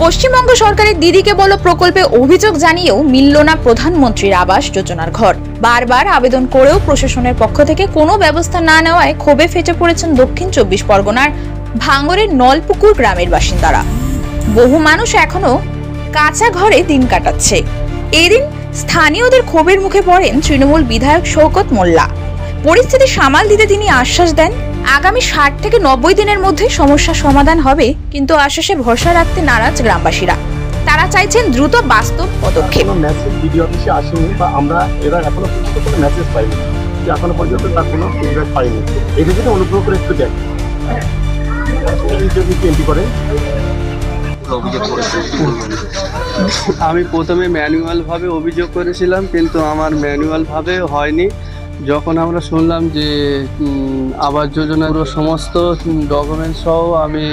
পশ্চিমবঙ্গ সরকারের দিদিকে বলো প্রকল্পে অভিযোগ জানিয়েও মিলল না প্রধানমন্ত্রীর আবাস যোজনার ঘর। বারবার আবেদন করেও প্রশাসনের পক্ষ থেকে কোনো ব্যবস্থা না নেওয়ায় ক্ষোভে ফেটে পড়েছেন দক্ষিণ 24 পরগনার ভাঙড়ের নলপুকুর গ্রামের বাসিন্দারা। বহু মানুষ এখনো কাঁচা ঘরে দিন কাটাচ্ছে। এদিন স্থানীয়দের ক্ষোভের মুখে পড়েন তৃণমূল বিধায়ক শওকত মোল্লা। পরিস্থিতি সামাল দিতে তিনি আশ্বাস দেন আগামী 60 থেকে 90 দিনের মধ্যে সমস্যার সমাধান হবে, কিন্তু আশ্বাসে ভরসা রাখতে নারাজ গ্রামবাসীরা। তারা চাইছেন দ্রুত বাস্তব পদক্ষেপ। মেসেজ ভিডিও অফিসে আসেনি বা আমরা এরা এখনো পর্যন্ত কোনো মেসেজ পাইনি, যে এখনো পর্যন্ত তার কোনো ফিডব্যাক পাইনি। এটা যদি অনুগ্রহ করে একটু দেখ এন্ট্রি করে। আমি প্রথমে ম্যানুয়াল ভাবে অভিযোগ করেছিলাম, কিন্তু আমার ম্যানুয়াল ভাবে হয়নি। যখন আমরা শুনলাম যে আবাস যোজনার সমস্ত ডকুমেন্টস সহ আমি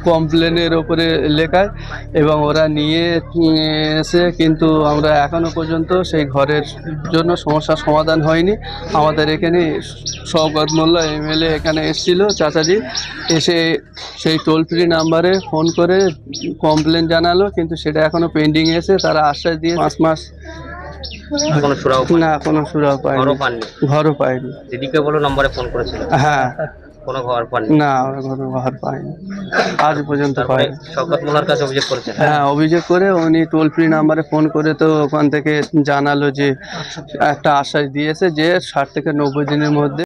কমপ্লেনের ওপরে লেখায় এবং ওরা নিয়ে এসে, কিন্তু আমরা এখনো পর্যন্ত সেই ঘরের জন্য সমস্যার সমাধান হয়নি। আমাদের এখানে শওকত মোল্লা এমএলএ এখানে এসেছিল, চাচাজি এসে সেই টোল ফ্রি নাম্বারে ফোন করে কমপ্লেন জানালো, কিন্তু সেটা এখনো পেন্ডিং এসে তারা আশ্বাস দিয়ে 5 মাস না কোনো সুরাহ পাইনি, ঘরও পাইনি। দিদিকে বলো নম্বরে ফোন করেছিল? হ্যাঁ, কোনো ঘর পাননি? না কোনো ঘর পাইনি, আজ পর্যন্ত পাইনি। শওকত মোল্লার কাছে অভিযোগ করেছে? হ্যাঁ, অভিযোগ করে উনি টোল ফ্রি নাম্বারে ফোন করে তো ওখান থেকে জানালো যে একটা আশ্বাস দিয়েছে যে 60 থেকে 90 দিনের মধ্যে